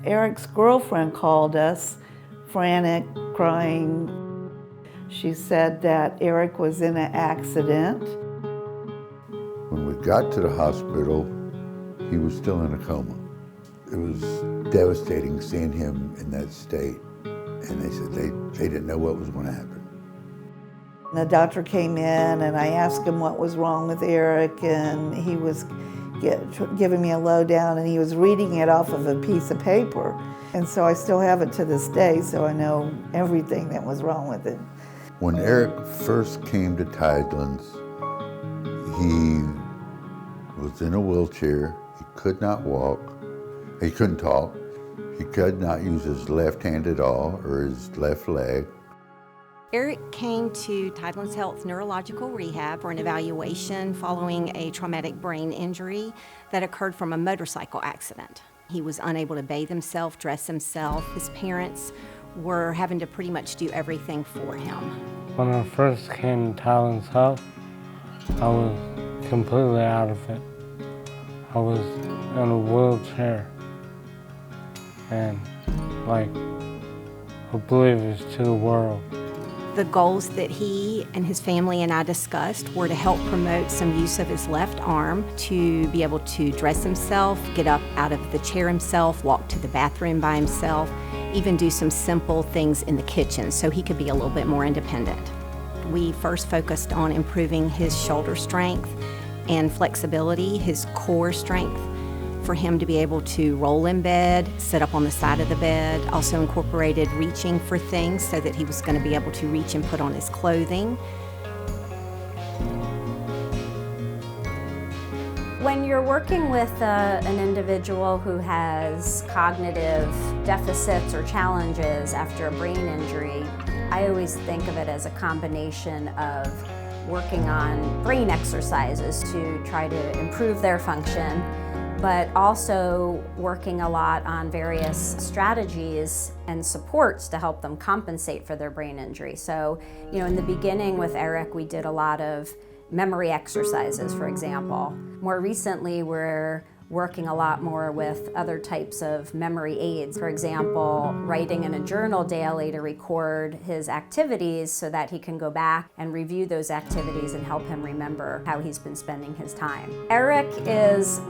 Eric's girlfriend called us, frantic, crying. She said that Eric was in an accident. When we got to the hospital, he was still in a coma. It was devastating seeing him in that state. And they said they didn't know what was going to happen. The doctor came in and I asked him what was wrong with Eric, and he was giving me a lowdown, and he was reading it off of a piece of paper. And so I still have it to this day, so I know everything that was wrong with it. When Eric first came to Tidelands, he was in a wheelchair. He could not walk. He couldn't talk. He could not use his left hand at all, or his left leg. Eric came to Tidelands Health Neurological Rehab for an evaluation following a traumatic brain injury that occurred from a motorcycle accident. He was unable to bathe himself, dress himself. His parents were having to pretty much do everything for him. When I first came to Tidelands Health, I was completely out of it. I was in a wheelchair and like oblivious to the world. The goals that he and his family and I discussed were to help promote some use of his left arm, to be able to dress himself, get up out of the chair himself, walk to the bathroom by himself, even do some simple things in the kitchen so he could be a little bit more independent. We first focused on improving his shoulder strength and flexibility, his core strength, for him to be able to roll in bed, sit up on the side of the bed. Also incorporated reaching for things so that he was going to be able to reach and put on his clothing. When you're working with an individual who has cognitive deficits or challenges after a brain injury, I always think of it as a combination of working on brain exercises to try to improve their function, but also working a lot on various strategies and supports to help them compensate for their brain injury. So, in the beginning with Eric, we did a lot of memory exercises, for example. More recently, we're working a lot more with other types of memory aids. For example, writing in a journal daily to record his activities so that he can go back and review those activities and help him remember how he's been spending his time. Eric is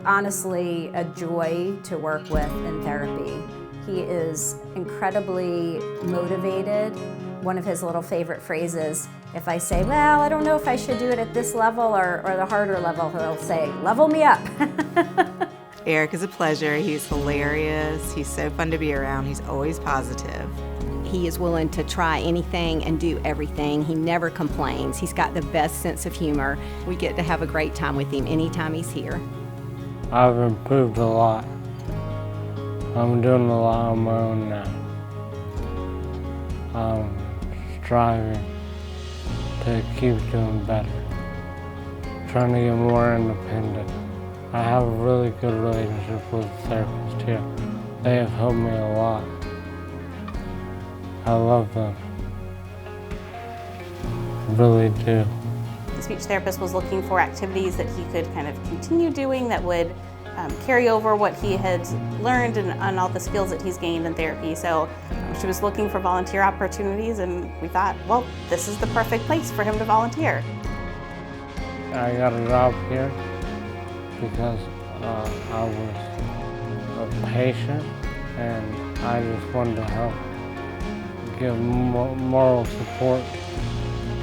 honestly a joy to work with in therapy. He is incredibly motivated. One of his little favorite phrases, if I say, well, I don't know if I should do it at this level or the harder level, he'll say, level me up. Eric is a pleasure. He's hilarious. He's so fun to be around. He's always positive. He is willing to try anything and do everything. He never complains. He's got the best sense of humor. We get to have a great time with him anytime he's here. I've improved a lot. I'm doing a lot on my own now. I'm striving to keep doing better, trying to get more independent. I have a really good relationship with the therapist here. They have helped me a lot. I love them. I really do. The speech therapist was looking for activities that he could kind of continue doing that would carry over what he had learned and all the skills that he's gained in therapy. So she was looking for volunteer opportunities, and we thought, well, this is the perfect place for him to volunteer. I got a job here because I was a patient and I just wanted to help give moral support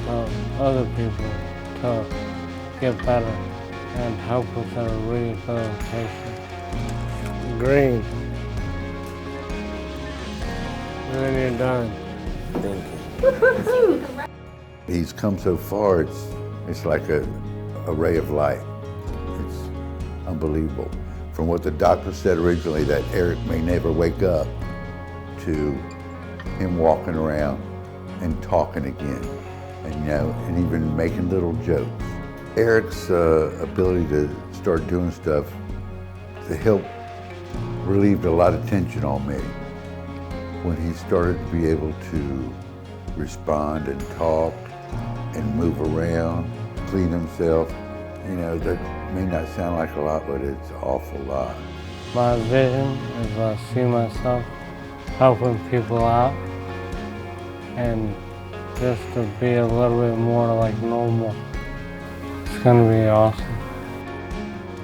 to other people to get better and help with their rehabilitation. Green. And then you're done. Thank you. He's come so far, it's like a ray of light. It's unbelievable. From what the doctor said originally, that Eric may never wake up, to him walking around and talking again, and even making little jokes. Eric's ability to start doing stuff to help relieved a lot of tension on me. When he started to be able to respond and talk and move around, clean himself, that may not sound like a lot, but it's an awful lot. My vision is I see myself helping people out and just to be a little bit more like normal. It's gonna be awesome.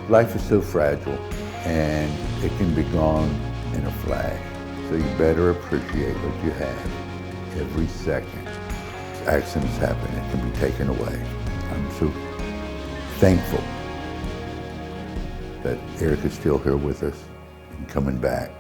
Life is so fragile and it can be gone in a flash. So you better appreciate what you have every second. Accidents happen, it can be taken away. I'm so thankful that Eric is still here with us and coming back.